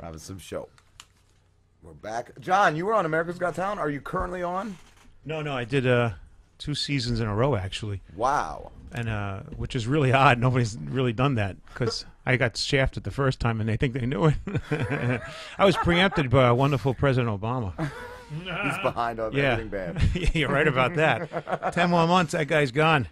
having some show. We're back. John, you were on America's Got Talent. Are you currently on? No, I did 2 seasons in a row, actually. Wow. And which is really odd. Nobody's really done that because I got shafted the first time, and they think they knew it. I was preempted by wonderful President Obama. He's behind on everything bad. You're right about that. 10 more months, that guy's gone.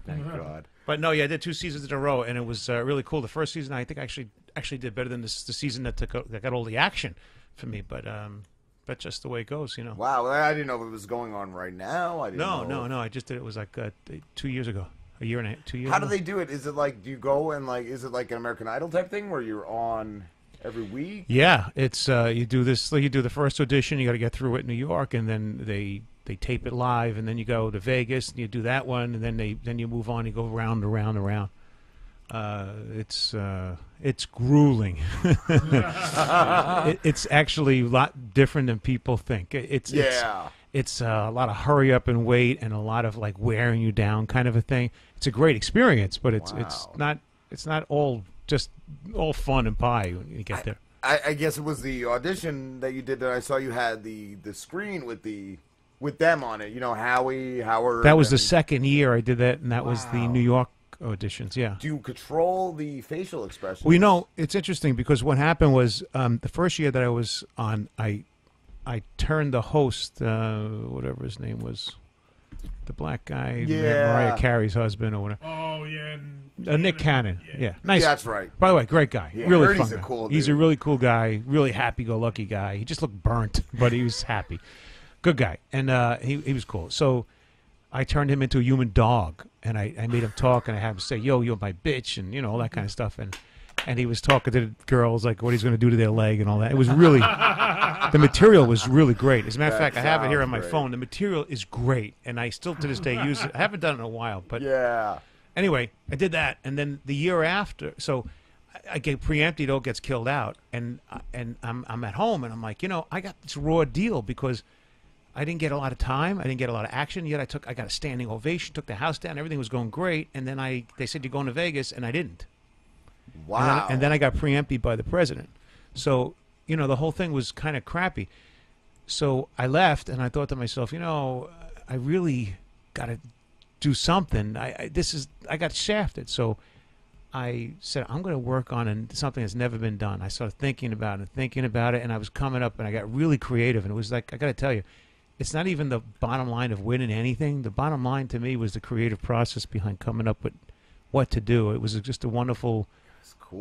Thank God. But no, yeah, I did 2 seasons in a row, and it was really cool. The first season, I think, I actually did better than the season that got all the action for me. But just the way it goes, you know. Wow, well, I didn't know if it was going on right now. I didn't know. No. I just did it. Was like 2 years ago, a year and a half, 2 years. How ago. do they do it? Is it like, do you go and like, is it like an American Idol type thing where you're on every week? Yeah, it's you do this. You do the first audition. You got to get through it in New York, and then they tape it live, and then you go to Vegas and you do that one, and then you move on. You go round and round and round. It's grueling. It's actually a lot different than people think. It's a lot of hurry up and wait, and a lot of like wearing you down kind of a thing. It's a great experience, but it's not all fun and pie when you get there. I guess it was the audition that you did that I saw you had the screen with them on it. You know, Howard. That was the second year I did that, and that was the New York auditions. Yeah. Do you control the facial expressions? Well, you know, it's interesting because what happened was the first year that I was on, I turned the host, whatever his name was, the black guy, Mariah Carey's husband or whatever. Oh yeah. Nick Cannon. Yeah. Nice. Yeah, that's right. By the way, great guy. Yeah, really fun. He's a cool dude. He's a really cool guy. Really happy-go-lucky guy. He just looked burnt, but he was happy. Good guy, and he was cool. So I turned him into a human dog, and I made him talk, and I had him say, "Yo, you're my bitch," and you know all that kind of stuff. And he was talking to the girls like what he's going to do to their leg and all that. It was really the material was really great. As a matter of fact, I have it here on my phone. The material is great, and I still to this day use it. I haven't done it in a while, but yeah. Anyway, I did that, and then the year after, so I get preempted. It gets killed out, and I'm at home, and I'm like, you know, I got this raw deal because I didn't get a lot of time, I didn't get a lot of action. Yet I got a standing ovation, took the house down, everything was going great, and then they said you're going to Vegas, and I didn't. Wow. And then I got preempted by the president. So you know the whole thing was kind of crappy. So I left, and I thought to myself, you know, I really got to do something. I got shafted, so I said I'm going to work on something that's never been done. I started thinking about it, and I was coming up, and I got really creative. And it was like, I got to tell you, it's not even the bottom line of winning anything. The bottom line to me was the creative process behind coming up with what to do. It was just a wonderful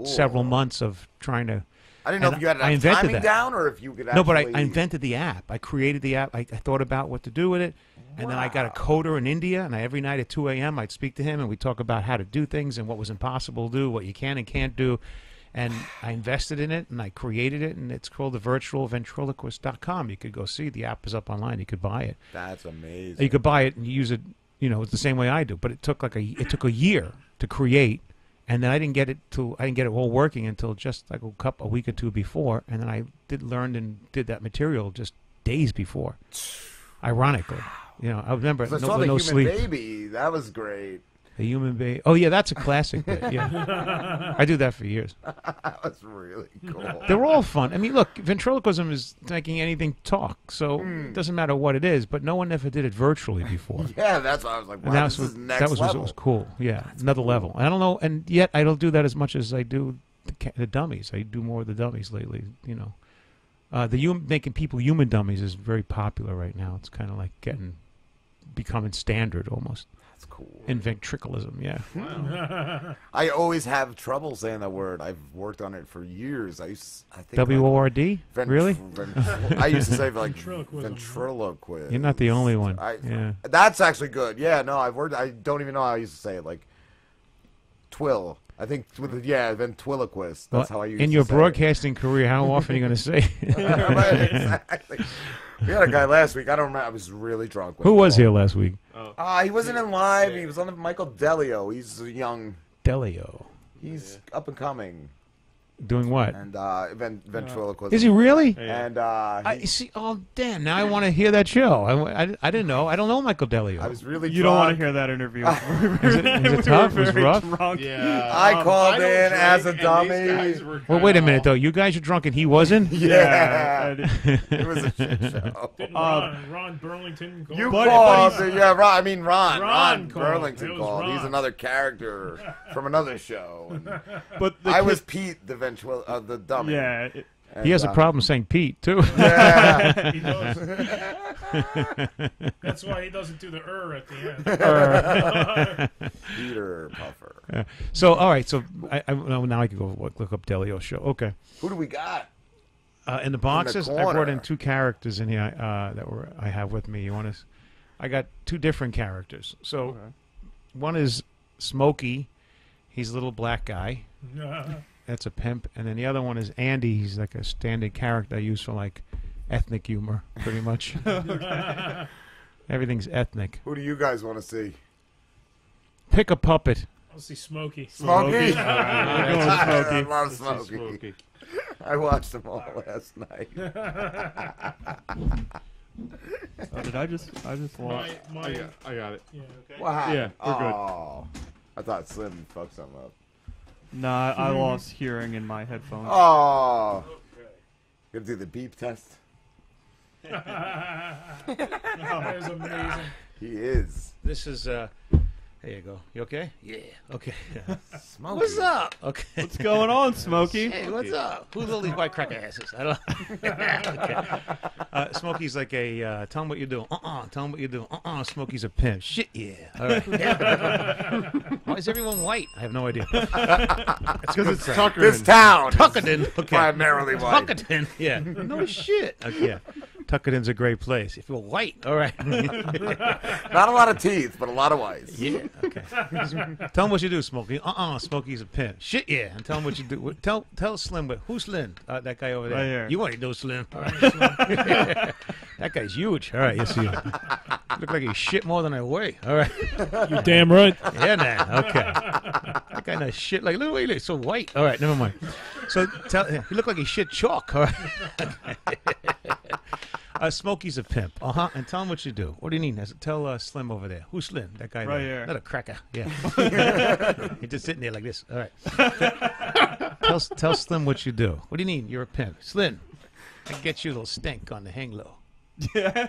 several months of trying to. I didn't know if you had enough timing down or if you could actually. No, but I invented the app. I created the app. I thought about what to do with it. And then I got a coder in India, and every night at 2 a.m. I'd speak to him, and we'd talk about how to do things and what was impossible to do, what you can and can't do. And I invested in it, and I created it, and it's called the Ventriloquist.com. You could go see. The app is up online. You could buy it. That's amazing. You could buy it and use it, you know, it's the same way I do. But it took a year to create, and then I didn't get it all working until just like a week or two before, and then I learned and did that material just days before. Ironically. You know, I remember I saw the human baby. That was great. The human baby. Oh yeah, that's a classic bit. Yeah, I do that for years. That was really cool. They're all fun. I mean, look, ventriloquism is making anything talk, so it doesn't matter what it is. But no one ever did it virtually before. Yeah, that's why I was like, wow, this is next level. It was cool. Yeah, that's another level. I don't know, and yet I don't do that as much as I do the dummies. I do more of the dummies lately. You know, making people human dummies is very popular right now. It's kind of like becoming standard almost. That's cool. In ventriloquism, yeah. Wow. I always have trouble saying that word. I've worked on it for years. I think W-O-R-D? Really? I used to say like ventriloquist. You're not the only one. Yeah. That's actually good. Yeah, no, I don't even know how I used to say it. Like twill. I think ventriloquist. That's how I used to say it. In your broadcasting career, how often are you going to say it? Exactly. We had a guy last week. I don't remember. I was really drunk. Who was here last week? He wasn't in live. He was on Michael Delio. He's young. Delio. He's up and coming. Doing what? And ventriloquism. Is he really? And I see. Oh, damn! Now I want to hear that show. I didn't know. I don't know Michael Delio. I was really. You don't want to hear that interview. Is it tough? Was it rough? Drunk. Yeah. I called I don't in as a drink, and dummy. these guys were Well, wait a kinda minute though. You guys are drunk and he wasn't. Yeah. Yeah. It was a shit show. Didn't Ron Burlington call? You But- called. but Yeah, Ron. I mean Ron. Ron Ron called. Burlington It was called. He's Ron. another character from another show. And But the I kid- was Pete, the dummy. Yeah. And, He has a problem saying Pete too. Yeah. He does. That's why he doesn't do the at the end. Peter Puffer. So all right. So now I can go look up Delio's show. Okay. Who do we got? In the boxes, I corner. brought in 2 characters in here I have with me. You want to? I got 2 different characters. So one is Smokey. He's a little black guy. That's a pimp. And then the other one is Andy. He's like a standard character I use for like ethnic humor, pretty much. Everything's ethnic. Who do you guys want to see? Pick a puppet. I'll see Smokey. Smokey. We're I going love Smokey. Smokey. I watched them all last night. Oh, did I just lost? I got it. Yeah, okay. What happened? Yeah, we're good. Oh, I thought Slim fucked something up. Nah, I lost hearing in my headphones. Oh. Okay. Gonna do the beep test? That is amazing. He is. This is there you go. You okay? Yeah. Okay. Smokey. What's up? Okay. What's going on, Smokey? Hey, what's up? Who's all these white cracker asses? I don't. Okay. Smokey's like a tell him what you do. Tell him what you do. Smokey's a pimp. Shit, yeah. All right. Why is everyone white? I have no idea. It's because it's Tucker. This town. is Tuckerton. Okay. Primarily white. Tuckerton. Yeah. No shit. Okay, yeah. Tuckerton's a great place. If you're white, all right. Not a lot of teeth, but a lot of whites. Yeah. Okay. Tell him what you do, Smokey. Smokey's a pimp. Shit, yeah. And tell him what you do. Tell Slim, but who's Slim? That guy over there. Right here. You want to do Slim? All right. That guy's huge. All right, yes, you look like he shit more than I weigh. All right. You damn right. Yeah, man. Okay. That guy knows shit like look, he's so white. All right, never mind. So he look like he shit chalk. All right. Smokey's a pimp. And tell him what you do. What do you need? Tell Slim over there. Who's Slim? That guy Right there. here. Not a cracker. Yeah. He's just sitting there like this. All right. Tell Slim what you do. What do you need? You're a pimp. Slim, I can get you a little stink on the hang low. Yeah.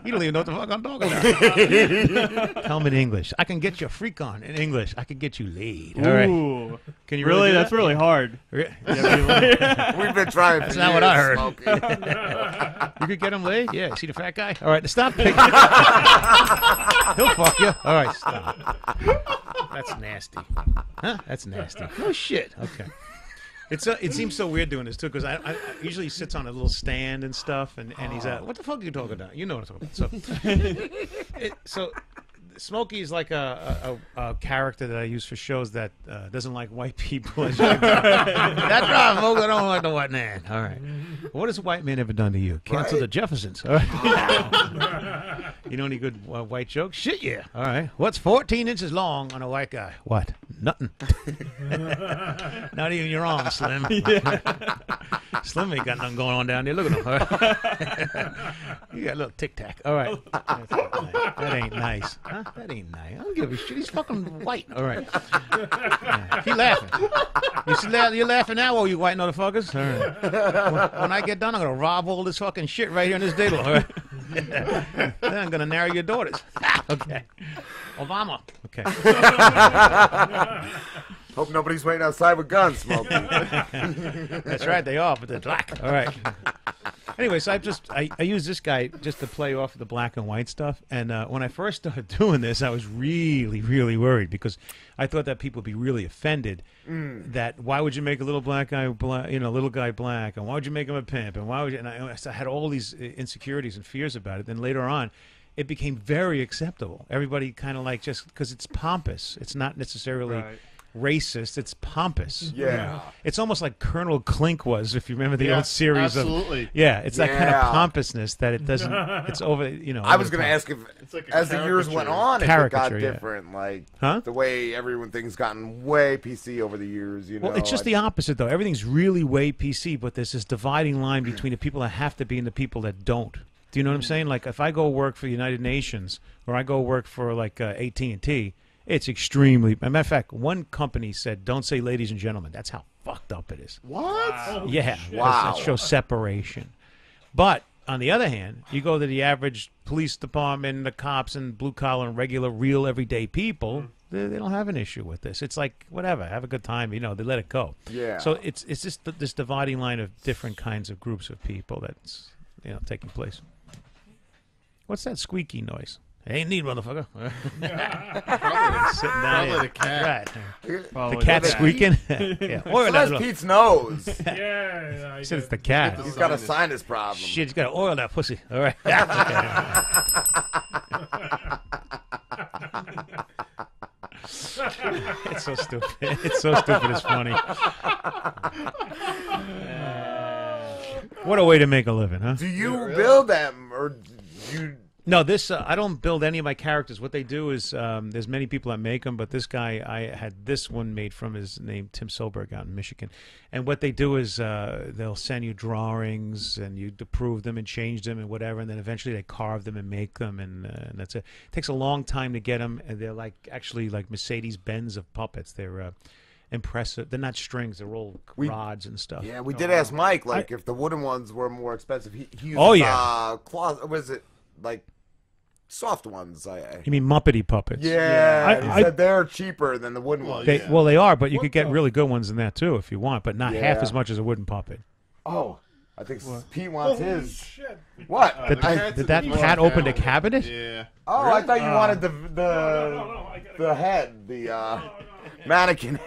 You don't even know what the fuck I'm talking about. Tell him in English. I can get you a freak on in English. I can get you laid. All right. Ooh. Can you Really? do That's that? really hard. Re- We've been trying for That's not what I heard. Smokey. You could get him laid? Yeah. See the fat guy? All right. Stop picking. He'll fuck you. All right. Stop. That's nasty. Huh? That's nasty. No shit. Okay. It seems so weird doing this too because I usually sits on a little stand and stuff and he's what the fuck are you talking about? You know what I'm talking about. So Smokey is like a character that I use for shows that doesn't like white people. That's right, Smokey. I don't like the white man. All right. What has a white man ever done to you? Cancel the Jeffersons. All right. You know any good white jokes? Shit, yeah. All right. What's 14 inches long on a white guy? What? Nothing. Not even your arm, Slim. Slim ain't got nothing going on down there. Look at him. All right. You got a little tic-tac. All right. That ain't nice. Huh? That ain't nice. I don't give a shit. He's fucking white. All right. Yeah. He laughing. You're laughing now, all you white motherfuckers? All right. When I get done, I'm going to rob all this fucking shit right here in this table. All right. Then I'm going to marry your daughters. Okay. Obama. Okay. Hope nobody's waiting outside with guns, Smokey. That's right, they are, but they're black. All right. Anyway, so I use this guy just to play off the black and white stuff. And when I first started doing this, I was really, really worried because I thought that people would be really offended. That why would you make a little black guy black, little guy black, and why would you make him a pimp, and why would you? And I had all these insecurities and fears about it. Then later on, it became very acceptable. Everybody kind of like just because it's pompous. It's not necessarily. Right. racist. It's pompous. Yeah. It's almost like Colonel Klink was, if you remember the old series absolutely. it's that kind of pompousness that it doesn't. It's over. I was going to ask if, like as the years went on, if it got different. Like the way everything's gotten way PC over the years. You know, well, it's just the opposite though. Everything's really way PC, but there's this dividing line between the people that have to be and the people that don't. Do you know what I'm saying? Like if I go work for the United Nations or I go work for like AT&T. It's extremely. As a matter of fact, one company said, "Don't say ladies and gentlemen." That's how fucked up it is. What? Wow. Yeah. Wow. It shows separation. But on the other hand, you go to the average police department, the cops, and blue collar and regular, real, everyday people. They don't have an issue with this. It's like whatever, have a good time. You know, they let it go. Yeah. So it's just this dividing line of different kinds of groups of people that's taking place. What's that squeaky noise? Ain't need, motherfucker. Sitting down here. The cat. Right. The cat squeaking. Yeah. Oil So that that's little. Pete's nose. Yeah. He said it's the cat. He's got a sinus problem. Shit, he's got to oil that pussy. All right. It's so stupid. It's so stupid. It's funny. What a way to make a living, huh? Do you build them or do you? No, this I don't build any of my characters. What they do is there's many people that make them, but this guy, I had this one made from his name, Tim Solberg, out in Michigan. And what they do is they'll send you drawings, and you approve them and change them and whatever, and then eventually they carve them and make them, and that's it. It takes a long time to get them, and they're actually like Mercedes-Benz of puppets. They're impressive. They're not strings; they're all rods and stuff. Yeah, we did ask Mike if the wooden ones were more expensive. He used, cloth. Was it like? Soft ones. You mean Muppety puppets? Yeah, he said they're cheaper than the wooden ones. They are, but you could get really good ones in that too if you want, but not half as much as a wooden puppet. Oh, I think Pete wants his. Shit. What? Did that cat open the cabinet? Yeah. Oh, I thought you wanted the head, mannequin.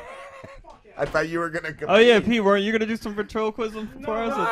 I thought you were gonna. Compete. Oh yeah, Pete, weren't you gonna do some ventriloquism for us? No, I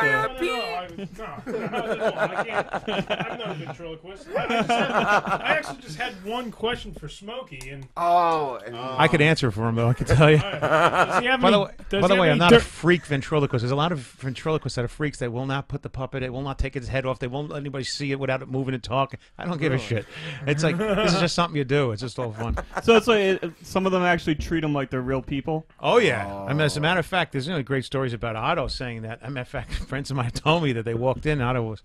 can't. I'm not a ventriloquist. I actually just had one question for Smokey, and I could answer for him though. I can tell you. By the way, I'm not a freak ventriloquist. There's a lot of ventriloquists that are freaks that will not put the puppet. They will not take its head off. They won't let anybody see it without it moving and talking. I don't give a shit. It's like this is just something you do. It's just all fun. So it's like some of them actually treat them like they're real people. Oh yeah. I mean, as a matter of fact, there's great stories about Otto saying that. As a matter of fact, friends of mine told me that they walked in, Otto was,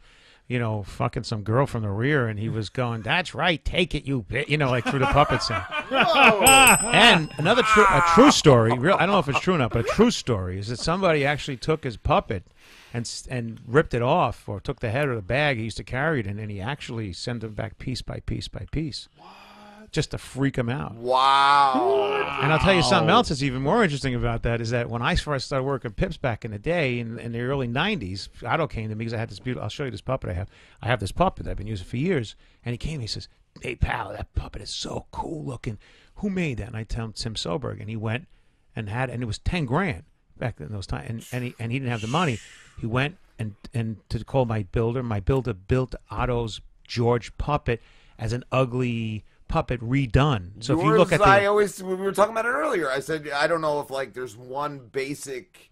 fucking some girl from the rear, and he was going, "That's right, take it, you bit," like through the puppet sound. And another true story, I don't know if it's true or not, but a true story is that somebody actually took his puppet and ripped it off, or took the head of the bag he used to carry it in, and he actually sent it back piece by piece by piece. Just to freak him out. Wow. And I'll tell you something else that's even more interesting about that is that when I first started working Pips back in the day, in the early 90s, Otto came to me because I had this beautiful, I'll show you this puppet I have. I have this puppet that I've been using for years. And he came and he says, "Hey, pal, that puppet is so cool looking. Who made that?" And I tell him, Tim Soberg. And he went and it was 10 grand back in those times. And he didn't have the money. He went and to call my builder built Otto's George puppet as an ugly puppet redone. So if you look at we were talking about it earlier. I said I don't know if there's one basic,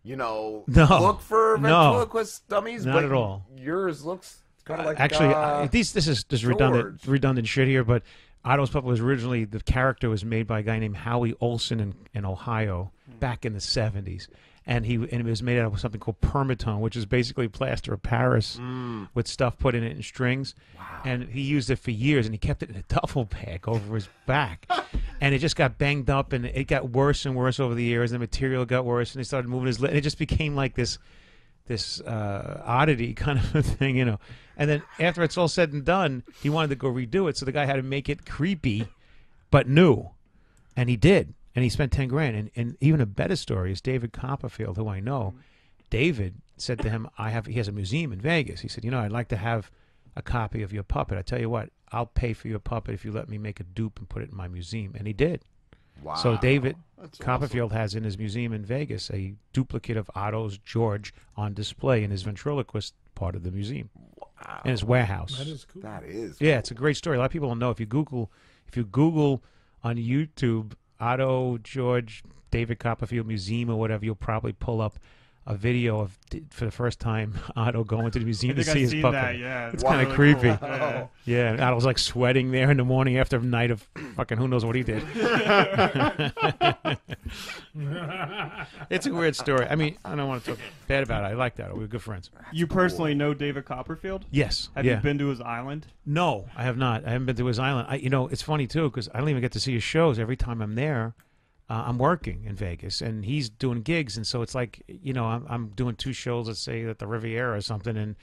look for ventriloquist dummies. Not but at all. Yours looks kind of like actually. This is redundant shit here, but Otto's puppet was originally the character was made by a guy named Howie Olson in Ohio back in the 70s. And it was made out of something called permatone, which is basically plaster of Paris with stuff put in it in strings. Wow. And he used it for years, and he kept it in a duffel bag over his back. And it just got banged up, and it got worse and worse over the years. And the material got worse, and he started moving his lid. And it just became like this oddity kind of a thing, And then after it's all said and done, he wanted to go redo it. So the guy had to make it creepy, but new. And he did. And he spent 10 grand. And even a better story is David Copperfield, who I know. David said to him, he has a museum in Vegas. He said, I'd like to have a copy of your puppet. I tell you what, I'll pay for your puppet if you let me make a dupe and put it in my museum. And he did. Wow. So David Copperfield has in his museum in Vegas a duplicate of Otto's George on display in his ventriloquist part of the museum. Wow. In his warehouse. That is cool. That is cool. Yeah, it's a great story. A lot of people don't know. If you Google on YouTube Otto George David Copperfield Museum or whatever, you'll probably pull up a video of for the first time Otto going to the museum to see his puppet. That, yeah. It's kind of creepy. Cool. Yeah. Yeah, and Otto's like sweating there in the morning after a night of fucking who knows what he did. It's a weird story. I mean, I don't want to talk bad about it. I like that. We were good friends. You personally know David Copperfield? Yes. Have you been to his island? No, I have not. I haven't been to his island. You know, it's funny too because I don't even get to see his shows. Every time I'm there, I'm working in Vegas, and he's doing gigs, and so it's like, you know, I'm doing 2 shows, let's say at the Riviera or something, and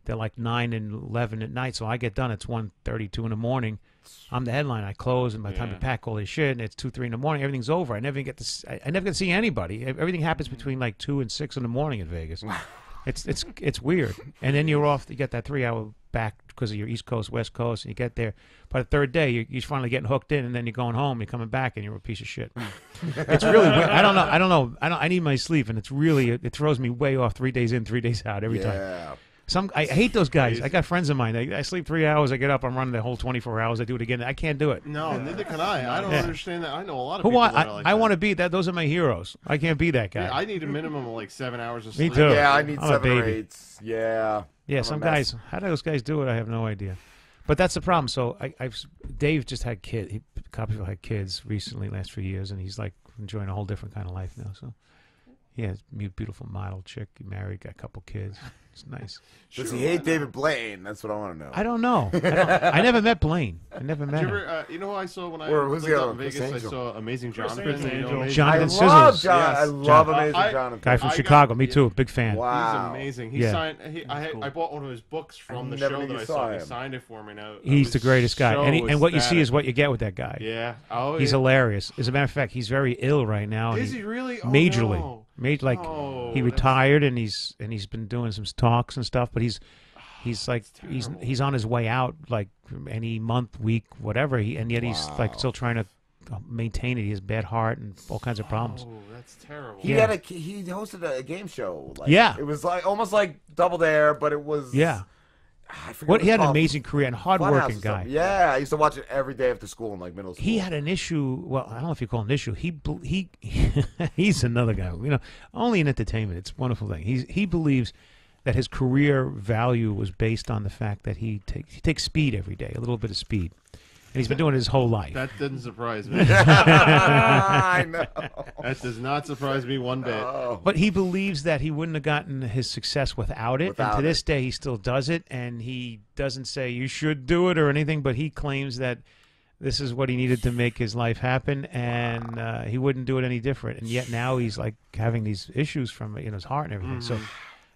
they're like 9 and 11 at night. So I get done. It's 1:30, 2 in the morning. I'm the headline. I close, and by the time to pack all this shit, and it's 2, 3 in the morning, everything's over. I never get to. I never get to see anybody. Everything happens between like 2 and 6 in the morning in Vegas. It's weird. And then you're off. You get that 3-hour back because of your East Coast, West Coast, and you get there. By the third day, you're finally getting hooked in, and then you're going home. You're coming back, and you're a piece of shit. It's really weird. I don't know. I need my sleep, and it throws me way off. 3 days in, 3 days out every time. I hate those guys. I got friends of mine. I sleep 3 hours. I get up. I'm running the whole 24 hours. I do it again. I can't do it. No, neither can I. I don't understand that. I know a lot of people that are like I that. want to be that. Those are my heroes. I can't be that guy. Yeah, I need a minimum of like 7 hours of Me sleep. too. Yeah, I need I'm a 7 or baby. 8. Yeah. Yeah, I'm some a mess. guys. How do those guys do it? I have no idea. But that's the problem. So Dave just had kids. Copperfield had kids recently, last few years, and he's like enjoying a whole different kind of life now. So yeah, beautiful model chick. He married, got a couple kids. It's nice. Does he hate David Blaine? That's what I want to know. I don't know. I never met Blaine. I never met Did you him. ever, you know who I saw when I Or who's lived the out other in one? Chris Vegas? I Angel. saw Amazing Jonathan. Chris You know Angel. Amazing Jonathan I Scissors. love John. Yes. I love John. Amazing I- Jonathan. Guy from I got- Chicago. Me too. Big fan. Wow. He's amazing. He Yeah. signed. I bought one of his books from the never show knew that you I saw saw. He him. signed it for me. Now He's the greatest guy. And what you see is what you get with that guy. Yeah. Oh, He's yeah. hilarious. As a matter of fact, he's very ill right now. Is he really? Oh, Majorly. no. Like Oh, he that's- retired and he's been doing some talks and stuff, but he's like he's on his way out like any month, week, whatever. And yet he's like still trying to maintain it. He has bad heart and all kinds of problems. Oh, that's terrible. He Yeah. he hosted a game show. Like, Yeah. It was like almost like Double Dare, but it was I forget What he had it's an called. amazing career and Funhouse hardworking or guy. something. Yeah, I used to watch it every day after school in like middle school. He had an issue. Well, I don't know if you call it an issue. He's another guy. You know, only in entertainment. It's a wonderful thing. He believes that his career value was based on the fact that he takes speed every day, a little bit of speed, and he's been doing it his whole life. That doesn't surprise me. I know. That does not surprise me one bit. Oh. But he believes that he wouldn't have gotten his success without it. And Without to this it. day, he still does it. And he doesn't say you should do it or anything, but he claims that this is what he needed to make his life happen. And he wouldn't do it any different. And yet now he's like having these issues from his heart and everything. So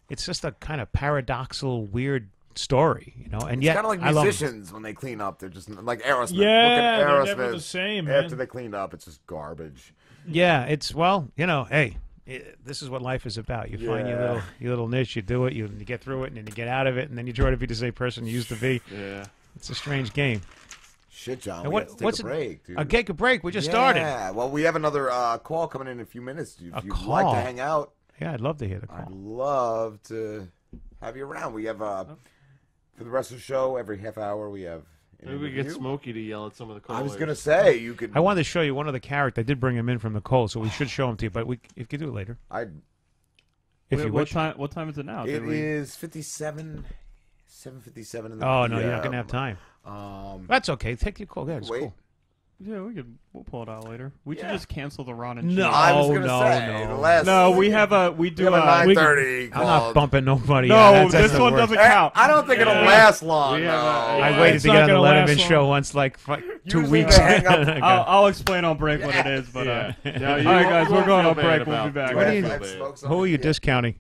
it's just a kind of paradoxical, weird story, And It's yet, kind of like I love him. musicians when they clean up. They're just like Aerosmith. Yeah, Look they're at never the Aerosmith. same, man. After they clean up, it's just garbage. Yeah, it's hey, this is what life is about. You find your little niche, you do it, you get through it, and then you get out of it, and then you try to be the same person you used to be. Yeah. It's a strange game. Shit, John. And We have to take a break, dude. Take a break. We just started. Yeah. Well, we have another call coming in a few minutes. If you'd call? like to hang out, Yeah, I'd love to hear the I'd call. love to have you around. We have for the rest of the show, every half hour, we have. an Maybe we get interview. Smokey to yell at some of the callers. I was gonna say you could. I wanted to show you one of the characters. I did bring him in from the cold, so we should show him to you. But if you could do it later, if you what wish. time? What time is it now? It is 7:57 in the. Oh no, you're not gonna have time. That's okay. Take your call. Yeah, it's Wait. cool. Yeah, we'll pull it out later. We should Yeah. just cancel the Ron and No. Cheese. I was Oh, gonna no, say no. the last. No, we we do have a we 9:30. I'm not bumping nobody. No, That's this the one worst. doesn't count. I don't think it'll Yeah. last long. We have no. I waited It's to not get on the gonna last Letterman long. show once, like 2 Usually weeks. they hang up. ago. I'll explain on break what it is, but Yeah. No, all right, guys, we're going on break. We'll be back. What do you- I'd smoke Who are you discounting?